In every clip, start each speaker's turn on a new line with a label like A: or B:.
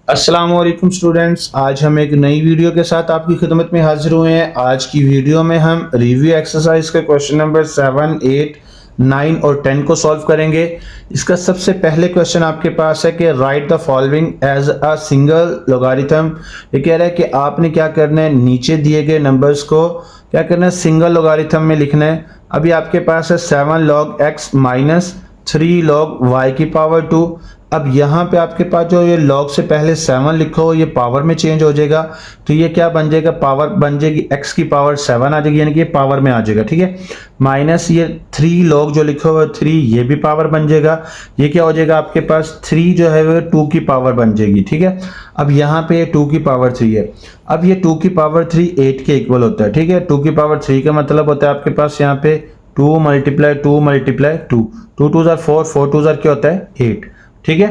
A: अस्सलाम वालेकुम स्टूडेंट्स, आज हम एक नई वीडियो के साथ आपकी खिदमत में हाजिर हुए हैं। आज की वीडियो में हम रिव्यू एक्सरसाइज के क्वेश्चन नंबर 7, 8, 9 और 10 को सॉल्व करेंगे। इसका सबसे पहले क्वेश्चन आपके पास है कि write the following as a single logarithm. ये कह रहा है कि आपने क्या करना है, नीचे दिए गए नंबर्स को क्या करना है, सिंगल लोगारिथम में लिखना है। अभी आपके पास है 7 log x minus 3 log y की पावर 2। अब यहाँ पे आपके पास जो ये log से पहले 7 लिखो, ये पावर में चेंज हो जाएगा, तो ये क्या बन जाएगा, पावर बन जाएगी x की पावर 7 आ जाएगी, यानी कि ये पावर में आ जाएगा। ठीक है, माइनस ये 3 log जो लिखा हुआ है 3, ये भी पावर बन जाएगा। ये क्या हो जाएगा, आपके पास 3 जो है वो 2 की पावर बन जाएगी। ठीक है, अब यहाँ पे 2 की पावर 3 है। अब ये 2 की पावर 3 8 के इक्वल होता है। ठीक है, 2 की पावर 3 का मतलब होता है आपके पास यहाँ पे 2 मल्टीप्लाई 2 मल्टीप्लाई 2, 2 2 जार 4, 4 2 जार क्या होता है 8। ठीक है,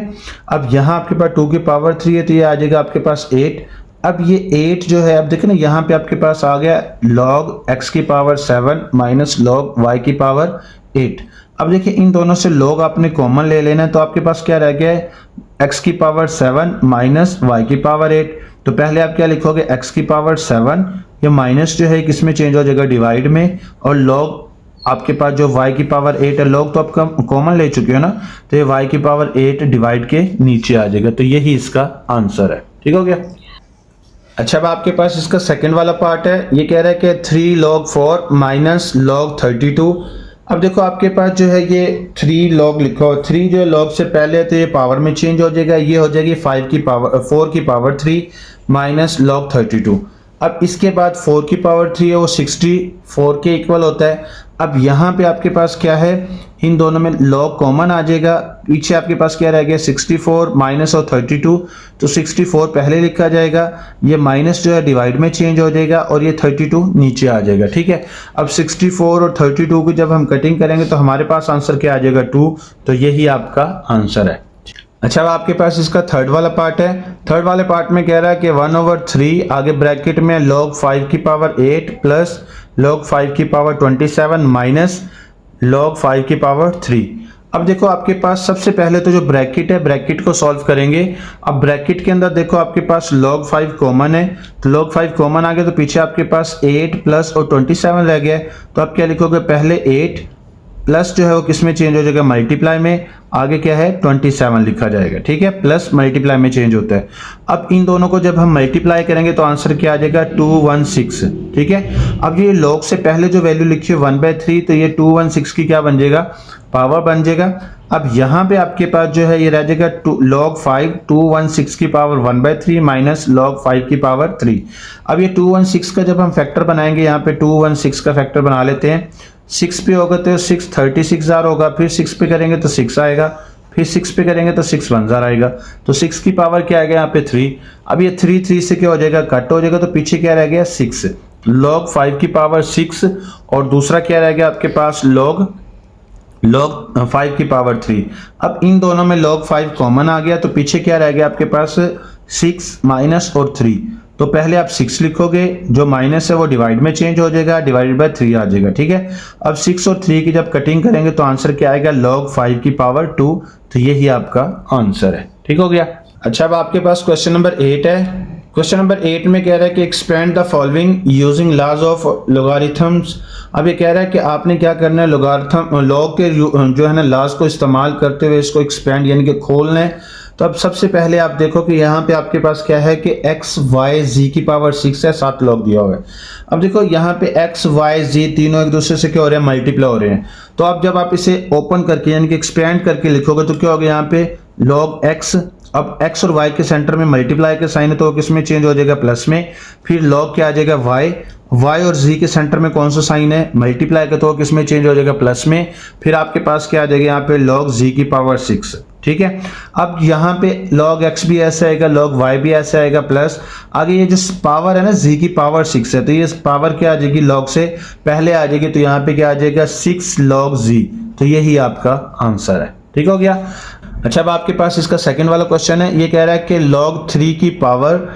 A: अब यहाँ आपके पास 2 की पावर 3 है, तो ये आ जाएगा आपके पास 8। अब ये 8 जो है, अब देखो ना, यहाँ पे आपके पास आ गया log x की पावर 7 माइनस log y की पावर 8। अब देखिए इन दोनों से log आपने कॉमन ले लेना है, तो आपके पास क्या रह गया है, x की पावर 7 माइनस y की पावर 8। तो पहले आप क्या लिखोगे, x की पावर 7, ये माइनस जो है किस में चेंज हो जाएगा, डिवाइड में, और log आपके पास जो y की पावर 8 है, log तो आप कॉमन ले चुके हो ना, तो ये y की पावर 8 डिवाइड के नीचे आ जाएगा। तो यही इसका आंसर है। ठीक हो गया। अच्छा, अब आपके पास इसका सेकंड वाला पार्ट है। ये कह रहा है कि 3 log 4 माइनस log 32। अब देखो आपके पास जो है ये 3 log लिखा हो, 3 जो है log से पहले है तो ये पावर में चेंज हो जाएगा, ये हो जाएगी 4 की पावर 3 माइनस log 32। अब इसके बाद 4 की पावर 3 है, वो 64 के इक्वल होता है। अब यहाँ पे आपके पास क्या है, इन दोनों में log कॉमन आ जाएगा, पीछे आपके पास क्या रह गया 64 माइनस और 32, तो 64 पहले लिखा जाएगा, ये माइनस जो है डिवाइड में चेंज हो जाएगा, और ये 32 नीचे आ जाएगा। ठीक है, अब 64 और 32 की जब हम कटिंग करेंगे तो हमारे पास आंसर क्या आ जाएगा 2। तो यही आपका आंसर है। अच्छा, अब आपके पास इसका थर्ड वाला पार्ट है। थर्ड वाले पार्ट में कह रहा है कि 1/3 आगे ब्रैकेट में log 5 की पावर 8 प्लस log 5 की पावर 27 माइनस log 5 की पावर 3। अब देखो आपके पास सबसे पहले तो जो ब्रैकेट है, ब्रैकेट को सॉल्व करेंगे। अब ब्रैकेट के अंदर देखो आपके पास log 5 कॉमन है, तो log 5 कॉमन आ गया, तो पीछे आपके पास 8 प्लस और 27 रह गया। तो आप क्या लिखोगे, पहले 8 प्लस जो है वो किस में चेंज हो जाएगा, मल्टीप्लाई में, आगे क्या है 27 लिखा जाएगा। ठीक है, प्लस मल्टीप्लाई में चेंज होता है। अब इन दोनों को जब हम मल्टीप्लाई करेंगे तो आंसर क्या आ जाएगा 216। ठीक है, अब ये log से पहले जो वैल्यू लिखी है 1/3, तो ये 216 की क्या बन जाएगा, पावर बन जाएगा। अब यहाँ पे आपके पास जो है ये रह जाएगा log 5 216 की पावर 1/3 माइनस log 5 की पावर 3। अब ये 216 का जब हम फैक्टर बनाएंगे, यहाँ पे 216 का फैक्टर बना लेते हैं। 6 पे होगा तो 6 36 जार होगा, फिर 6 पे करेंगे तो 6 आएगा, फिर 6 पे करेंगे तो 6 1 जार आएगा, तो 6 की पावर क्या आएगा यहाँ पे 3। अब ये 3 से क्या हो जाएगा, कट हो जाएगा, तो पीछे क्या रह गया 6, log 5 की पावर 6, और दूसरा क्या रह गया आपके पास log 5 की पावर 3। अब इन दोनों में log 5 कॉमन आ गया, तो पीछे क्या रह गया आपके पास 6 माइनस और 3। तो पहले आप 6 लिखोगे, जो माइनस है वो डिवाइड में चेंज हो जाएगा, डिवाइडेड बाय 3 आ जाएगा। ठीक है, अब 6 और 3 की जब कटिंग करेंगे तो आंसर क्या आएगा, log 5 की पावर 2। तो यही आपका आंसर है। ठीक हो गया। अच्छा, अब आपके पास क्वेश्चन नंबर 8 है। क्वेश्चन नंबर 8 में कह रहा है कि expand the following using laws of logarithms. अब ये कह रहा है कि आपने क्या करना है, लोगारिथम लॉग के जो है ना लॉज को इस्तेमाल करते हुए इसको एक्सपेंड यानी कि खोलना है। तो अब सबसे पहले आप देखो कि यहाँ पे आपके पास क्या है कि x y z की पावर 6 है, 7 log दिया हुआ है। अब देखो यहाँ पे x y z तीनों एक दूसरे से क्या हो रहे हैं, मल्टीप्लाई हो रहे हैं। तो अब जब आप इसे ओपन करके यानी कि एक्सपेंड करके लिखोगे तो क्या होगा, यहाँ पे log x, अब x और y के सेंटर में मल्टीप्लाई का साइन है तो किस में चेंज हो जाएगा, प्लस में। फिर log क्या आ जाएगा y और z के सेंटर में कौन सा साइन है, मल्टीप्लाई का, तो किस में चेंज हो जाएगा, प्लस में। फिर आपके पास क्या आ जाएगा यहाँ पे log z की पावर 6। ठीक है, अब यहाँ पे log x भी ऐसे आएगा, log y भी ऐसे आएगा, प्लस आगे ये जो पावर है ना z की पावर 6 है, तो ये पावर क्या आ जाएगी, log से पहले आ जाएगी, तो यहाँ पे क्या आ जाएगा 6 log z। तो यही आपका आंसर है। ठीक हो गया। अच्छा, अब आपके पास इसका सेकंड वाला क्वेश्चन है। ये कह रहा है कि log 3 की power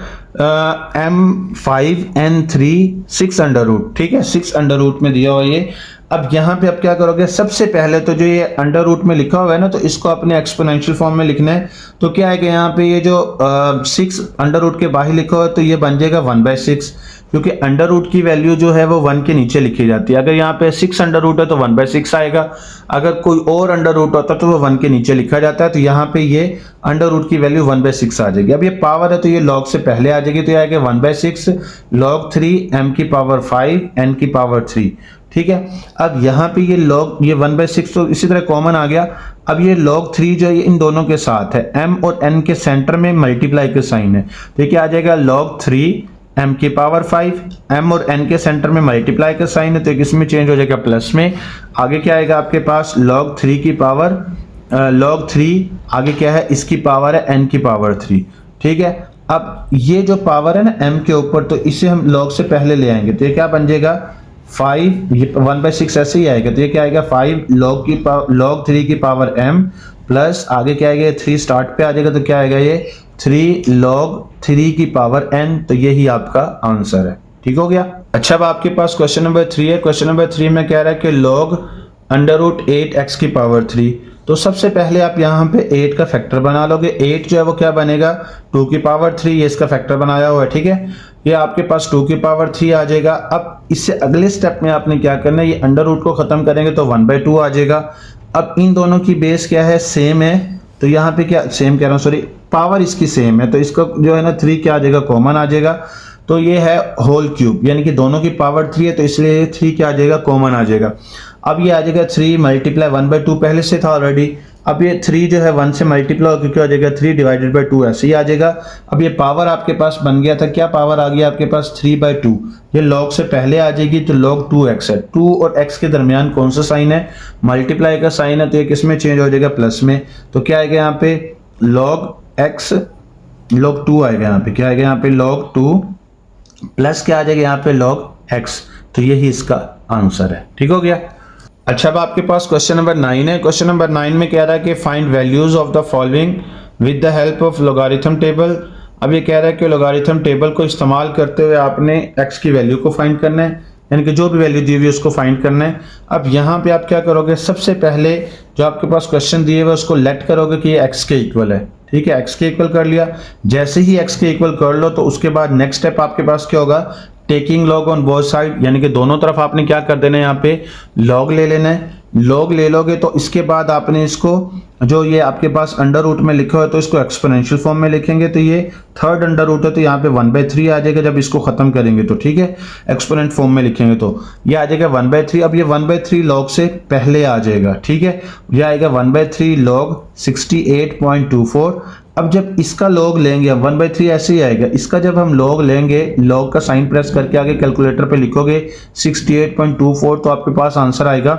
A: m5 n3 6 under root. ठीक है, 6 अंडर रूट में दिया हुआ ये अब यहाँ पे आप क्या करोगे, सबसे पहले तो जो ये अंडर रूट में लिखा हुआ है ना, तो इसको अपने एक्सपोनेंशियल फॉर्म में लिखना है। तो क्या है कि यहाँ पे ये जो 6 अंडर रूट के बाहर लिखा हुआ है तो ये बन जाएगा 1/6, क्योंकि अंडर रूट की वैल्यू जो है वो 1 के नीचे लिखी जाती है। अगर यहाँ पे 6 अंडर रूट है तो 1/6 आएगा, अगर कोई और अंडर रूट होता तो वो 1 के नीचे लिखा जाता है। तो यहाँ पे ये अंडर रूट की वैल्यू 1/6 आ जाएगी। अब ये पावर है तो ये लॉग से पहले आ जाएगी, तो ये आएगा 1/6 log 3 m की पावर 5 n की पावर 3। ठीक है, अब यहाँ पे ये log ये 1/6 तो इसी तरह कॉमन आ गया। अब ये log 3 जो है इन दोनों के साथ है, m और n के सेंटर में मल्टीप्लाई का साइन है, तो ये क्या आ जाएगा log 3 m की पावर 5, m और n के सेंटर में मल्टीप्लाई का साइन है तो इसमें चेंज हो जाएगा प्लस में। आगे क्या आएगा आपके पास log 3 की पावर log 3, आगे क्या है इसकी पावर है n की पावर 3। ठीक है, अब ये जो पावर है ना m के ऊपर, तो इसे हम log से पहले ले आएंगे तो ये क्या बन जाएगा 5, ये 1/6 ऐसे ही आएगा, तो ये क्या आएगा 5 log 3 की पावर m प्लस आगे क्या आएगा 3 स्टार्ट पे आ जाएगा, तो क्या आएगा ये 3 log 3 की पावर n। तो यही आपका आंसर है। ठीक हो गया। अच्छा, अब आपके पास क्वेश्चन नंबर 3 है। क्वेश्चन नंबर 3 में कह रहा है कि log √8x की पावर 3। तो सबसे पहले आप यहाँ पे 8 का फैक्टर बना लोगे। 8 जो है वो क्या बनेगा 2 की पावर 3, ये इसका फैक्टर बनाया हुआ है। ठीक है, ये आपके पास 2 की पावर 3 आ जाएगा। अब इससे अगले स्टेप में आपने क्या करना है, ये अंडर रूट को खत्म करेंगे तो 1/2 आ जाएगा। अब इन दोनों की बेस क्या है, सेम है, तो यहाँ पे क्या सेम कह रहा हूँ, सॉरी, पावर इसकी सेम है, तो इसका जो है ना 3 क्या आ जाएगा कॉमन आ जाएगा। तो ये है होल क्यूब, यानी कि दोनों की पावर 3 है तो इसलिए 3 क्या आ जाएगा कॉमन आ जाएगा। अब ये आ जाएगा 3 मल्टीप्लाई 1/2 पहले से था ऑलरेडी। अब ये 3 जो है 1 से मल्टीप्लाई होकर क्या आ जाएगा 3 डिवाइडेड बाई 2 ऐसे ही आ जाएगा। अब ये पावर आपके पास बन गया था, क्या पावर आ गया आपके पास 3/2, ये log से पहले आ जाएगी तो log 2x है। 2 और x के दरमियान कौन सा साइन है, मल्टीप्लाई का साइन है, तो ये किस में चेंज हो जाएगा प्लस में। तो क्या आएगा यहाँ पे log x log 2 आएगा, यहाँ पे क्या आएगा यहाँ पे log 2 प्लस क्या आ जाएगा यहाँ पे log x। तो यही इसका आंसर है। ठीक हो गया। अच्छा, अब आपके पास क्वेश्चन नंबर 9 है। क्वेश्चन नंबर 9 में कह रहा है कि find values of the following with the help of logarithm table. अब ये कह रहा है कि लॉगरिथम टेबल को इस्तेमाल करते हुए आपने x की वैल्यू को फाइंड करना है, यानी कि जो भी वैल्यू दी हुई है उसको फाइंड करना है। अब यहाँ पे आप क्या करोगे, सबसे पहले जो आपके पास क्वेश्चन दिए हुए उसको लेट करोगे कि ये x के इक्वल है। ठीक है, x के इक्वल कर लिया। जैसे ही x के इक्वल कर लो तो उसके बाद नेक्स्ट स्टेप आपके पास क्या होगा, taking log on both side, यानी कि दोनों तरफ आपने क्या कर देना है, यहाँ पे लॉग ले लेना है। लॉग ले लोगे तो इसके बाद आपने इसको जो ये आपके पास अंडर रूट में लिखा है तो इसको एक्सपोनेंशियल फॉर्म में लिखेंगे, तो ये थर्ड अंडर रूट है तो यहाँ पे 1/3 आ जाएगा जब इसको खत्म करेंगे तो। ठीक है, एक्सपोनेंट फॉर्म में लिखेंगे तो ये आ जाएगा 1/3। अब ये 1/3 लॉग से पहले आ जाएगा। ठीक है, ये आएगा 1/3 log 68.24। अब जब इसका लॉग लेंगे, 1/3 ऐसे ही आएगा, इसका जब हम लॉग लेंगे, लॉग का साइन प्रेस करके आगे कैलकुलेटर पे लिखोगे 68.24 तो आपके पास आंसर आएगा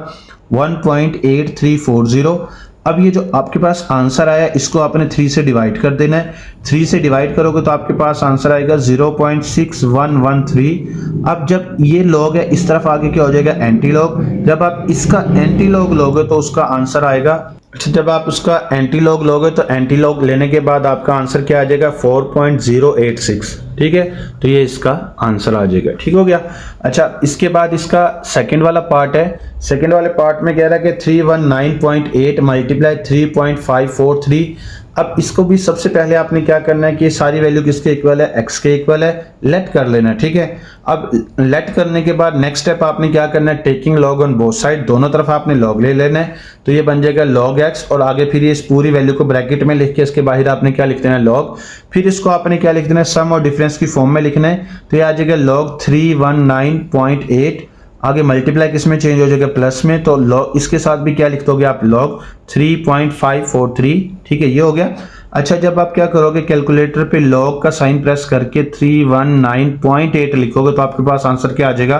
A: 1.8340। अब ये जो आपके पास आंसर आया इसको आपने 3 से डिवाइड कर देना है। 3 से डिवाइड करोगे तो आपके पास आंसर आएगा 0.6113। अब जब ये लॉग है इस तरफ आगे क्या हो जाएगा एंटी लॉग, जब आप इसका एंटी लॉग लोगे तो उसका आंसर आएगा, अच्छा जब आप उसका एंटी लॉग लोगे तो एंटी लॉग लेने के बाद आपका आंसर क्या आ जाएगा 4.086। ठीक है, तो ये इसका आंसर आ जाएगा। ठीक हो गया। अच्छा, इसके बाद इसका सेकंड वाला पार्ट है। सेकंड वाले पार्ट में कह रहा है कि 319.8 मल्टीप्लाई 3.543। अब इसको भी सबसे पहले आपने क्या करना है कि ये सारी वैल्यू किसके इक्वल है, x के इक्वल है, लेट कर लेना है। ठीक है, अब लेट करने के बाद नेक्स्ट स्टेप आपने क्या करना है, taking log on both side, दोनों तरफ आपने लॉग ले लेना है, तो ये बन जाएगा log x और आगे फिर ये इस पूरी वैल्यू को ब्रैकेट में लिख के इसके बाहर आपने क्या लिख देना है log, फिर इसको आपने क्या लिख देना है सम और डिफरेंस की फॉर्म में लिखना है, तो ये आ जाएगा log 319.8, आगे मल्टीप्लाई किस में चेंज हो जाएगा प्लस में, तो log इसके साथ भी क्या लिख दोगे आप log 3.543। ठीक है, ये हो गया। अच्छा, जब आप क्या करोगे कैलकुलेटर पे log का साइन प्रेस करके 319.8 लिखोगे तो आपके पास आंसर क्या आ जाएगा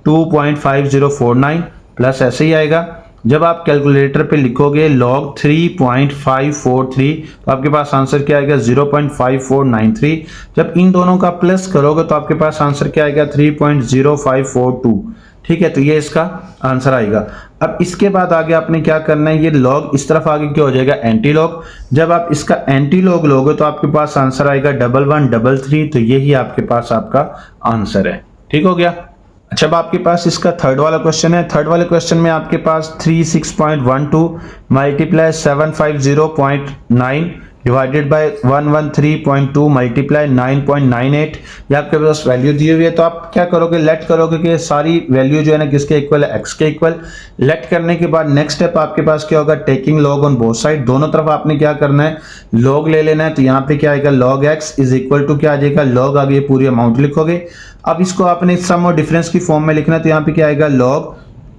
A: 2.5049 प्लस ऐसे ही आएगा। जब आप कैलकुलेटर पे लिखोगे log 3.543 तो आपके पास आंसर क्या आएगा 0.5493। जब इन दोनों का प्लस करोगे तो आपके पास आंसर क्या आएगा 3.0542। ठीक है, तो ये इसका आंसर आएगा। अब इसके बाद आगे आपने क्या करना है, ये log इस तरफ आगे क्या हो जाएगा एंटी लॉग, जब आप इसका एंटी लॉग लोगे तो आपके पास आंसर आएगा 1133। तो यही आपके पास आपका आंसर है। ठीक हो गया। अच्छा, अब आपके पास इसका थर्ड वाला क्वेश्चन है। थर्ड वाले क्वेश्चन में आपके पास 36.12 मल्टीप्लाई 750.9 डिवाइडेड बाय 113.2 मल्टीप्लाई 9.98, ये आपके पास वैल्यू दी हुई है। तो आप क्या करोगे, लेट करोगे कि सारी वैल्यू जो है ना किसके इक्वल है, एक्स के इक्वल। लेट करने के बाद नेक्स्ट स्टेप आपके पास क्या होगा, taking log on both side, दोनों तरफ आपने क्या करना है, लॉग ले लेना है। तो यहाँ पे क्या आएगा, log x is equal to क्या आ जाएगा, लॉग आगे पूरी अमाउंट लिखोगे। अब इसको आपने सम और डिफरेंस की फॉर्म में लिखना है। तो यहाँ पे क्या आएगा, लॉग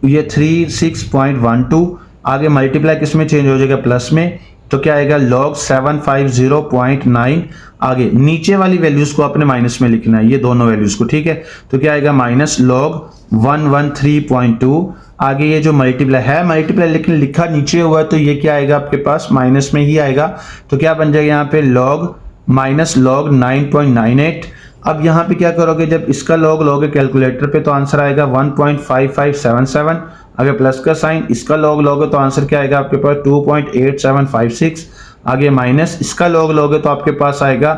A: ये 36.12 आगे मल्टीप्लाई किस में चेंज हो जाएगा, प्लस में। तो क्या आएगा, log 750.9 आगे नीचे वाली वैल्यूज को आपने माइनस में लिखना है, ये दोनों वैल्यूज को, ठीक है। तो क्या आएगा, माइनस log 113.2 आगे ये जो मल्टीप्लाई है, मल्टीप्लाई लेकिन लिखा नीचे हुआ है, तो ये क्या आएगा आपके पास माइनस में ही आएगा। तो क्या बन जाएगा यहाँ पे log माइनस log 9.98। अब यहाँ पे क्या करोगे, जब इसका log लोगे कैलकुलेटर पे तो आंसर आएगा 1.5577, अगर प्लस का साइन, इसका log लोगे तो आंसर क्या आएगा आपके पास 2.8756, आगे माइनस इसका log लोगे तो आपके पास आएगा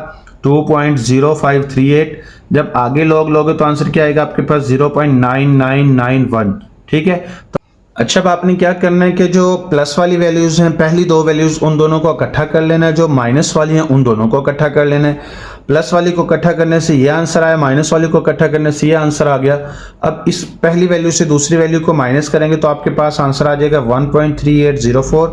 A: 2.0538, जब आगे log लोगे तो आंसर क्या आएगा आपके पास 0.9991, ठीक है। अच्छा, अब आपने क्या करना है कि जो प्लस वाली वैल्यूज हैं, पहली दो वैल्यूज उन दोनों को इकट्ठा कर लेना है, जो माइनस वाली हैं उन दोनों को इकट्ठा कर लेना है। प्लस वाली को इकट्ठा करने से ये आंसर आया, माइनस वाली को इकट्ठा करने से ये आंसर आ गया। अब इस पहली वैल्यू से दूसरी वैल्यू को माइनस करेंगे तो आपके पास आंसर आ जाएगा 1.3804।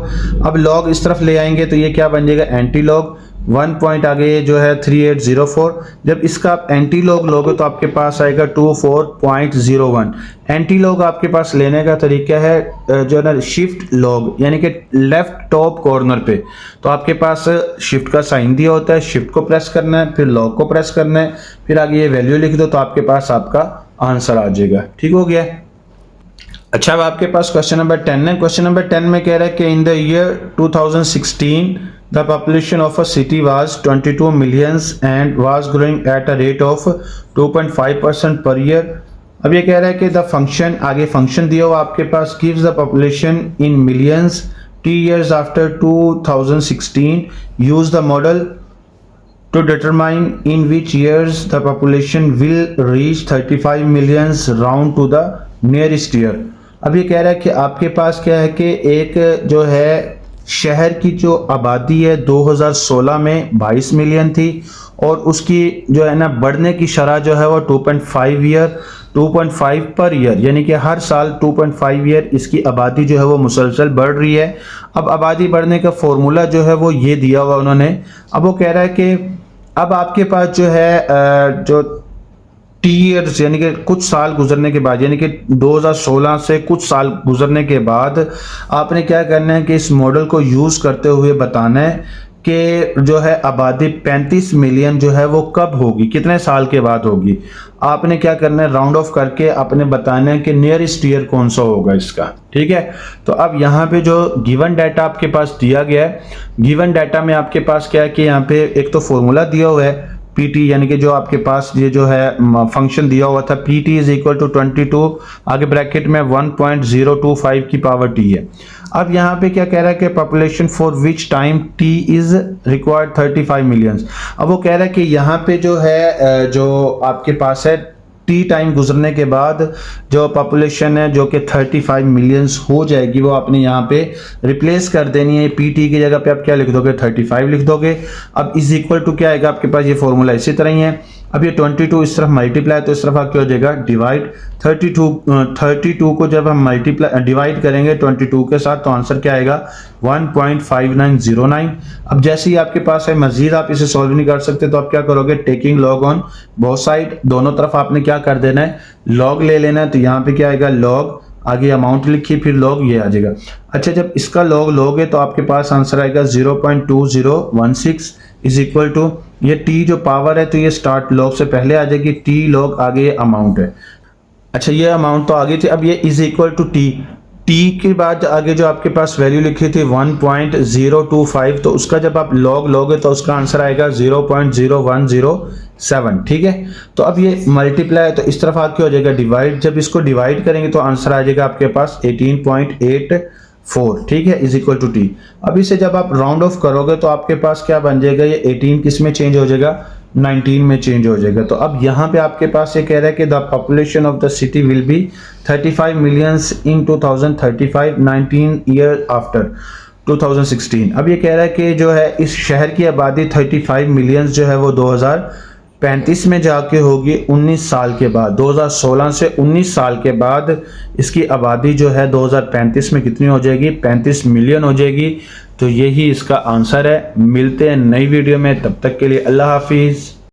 A: अब लॉग इस तरफ ले आएंगे तो ये क्या बन जाएगा, एंटी लॉग 1 पॉइंट आगे जो है 3804। जब इसका आप एंटी लॉग लोगे तो आपके पास आएगा 24.01। एंटी लॉग आपके पास लेने का तरीका है जो है ना शिफ्ट लॉग, यानी कि लेफ्ट टॉप कॉर्नर पे। तो आपके पास शिफ्ट का साइन दिया होता है, शिफ्ट को प्रेस करना है, फिर लॉग को प्रेस करना है, फिर आगे ये वैल्यू लिख दो तो आपके पास आपका आंसर आ जाएगा। ठीक हो गया। अच्छा, अब आपके पास क्वेश्चन नंबर 10 है। क्वेश्चन नंबर 10 में कह रहा है कि in the year 2016 the population of a city was 22 millions and was growing at a rate of 2.5% per year। अब ये कह रहा है कि द फंक्शन, आगे फंक्शन दिया हुआ आपके पास, gives the population in millions t years after 2016, use the model to determine in which years the population will reach 35 millions round to the nearest year। अब ये कह रहा है कि आपके पास क्या है कि एक जो है शहर की जो आबादी है 2016 में 22 मिलियन थी और उसकी जो है ना बढ़ने की शरह जो है वो 2.5 पर ईयर, यानी कि हर साल 2.5 ईयर इसकी आबादी जो है वो मुसलसल बढ़ रही है। अब आबादी बढ़ने का फॉर्मूला जो है वो ये दिया हुआ उन्होंने। अब वो कह रहा है कि अब आपके पास जो है जो टी ईयर्स, यानी कि कुछ साल गुजरने के बाद, यानी कि 2016 से कुछ साल गुजरने के बाद आपने क्या करना है कि इस मॉडल को यूज़ करते हुए बताना है कि जो है आबादी 35 मिलियन जो है वो कब होगी, कितने साल के बाद होगी। आपने क्या करना है, राउंड ऑफ करके आपने बताना है कि नियरेस्ट ईयर कौन सा होगा इसका। ठीक है, तो अब यहाँ पे जो गिवन डाटा आपके पास दिया गया है, गिवन डाटा में आपके पास क्या है कि यहाँ पे एक तो फॉर्मूला दिया हुआ है पीटी, यानी कि जो आपके पास ये जो है फंक्शन दिया हुआ था पीटी इज इक्वल टू 22 आगे ब्रैकेट में 1.025 की पावर टी है। अब यहाँ पे क्या कह रहा है कि population for which time T is required 35 millions. अब वो कह रहा है कि यहाँ पे जो है जो आपके पास है टी टाइम गुजरने के बाद जो पॉपुलेशन है जो कि 35 मिलियंस हो जाएगी, वो आपने यहाँ पे रिप्लेस कर देनी है। पी टी की जगह पे आप क्या लिख दोगे, 35 लिख दोगे। अब इज इक्वल टू क्या आएगा आपके पास, ये फॉर्मूला इसी तरह ही है। अब ये 22 इस तरफ मल्टीप्लाई, तो इस तरफ क्या हो जाएगा डिवाइड। 32 को जब हम मल्टीप्लाई डिवाइड करेंगे 22 के साथ तो आंसर क्या आएगा 1.5909। अब जैसे ही आपके पास है, मजीद आप इसे सॉल्व नहीं कर सकते तो आप क्या करोगे, taking log on both side, दोनों तरफ आपने क्या कर देना है, लॉग ले लेना है। तो यहाँ पे क्या आएगा, लॉग आगे अमाउंट लिखिए फिर लॉग ये आ जाएगा। अच्छा, जब इसका लॉग लोगे तो आपके पास आंसर आएगा 0.2016 इज इक्वल टू, ये टी जो पावर है तो ये स्टार्ट लॉग से पहले आ जाएगी, टी लॉग आगे ये अमाउंट है। अच्छा, ये अमाउंट तो आगे थी, अब ये is equal to T, T के बाद आगे जो आपके पास वैल्यू लिखी थी 1.025, तो उसका जब आप लॉग लोगे तो उसका आंसर आएगा 0.0107। ठीक है, तो अब ये मल्टीप्लाई तो इस तरफ आके हो जाएगा डिवाइड, जब इसको डिवाइड करेंगे तो आंसर आ जाएगा आपके पास 18.84। ठीक है, इज इक्वल टू टी। अब इसे जब आप राउंड ऑफ करोगे तो आपके पास क्या बन जाएगा, ये 18 किस में चेंज हो जाएगा, 19 में चेंज हो जाएगा। तो अब यहाँ पे आपके पास ये कह रहा है कि the population of the city will be 35 millions in 2035, 19 year after 2016। अब ये कह रहा है कि जो है इस शहर की आबादी 35 मिलियंस जो है वो 2035 में जाके होगी 19 साल के बाद। 2016 से 19 साल के बाद इसकी आबादी जो है 2035 में कितनी हो जाएगी? 35 मिलियन हो जाएगी। तो यही इसका आंसर है। मिलते हैं नई वीडियो में, तब तक के लिए अल्लाह हाफिज़।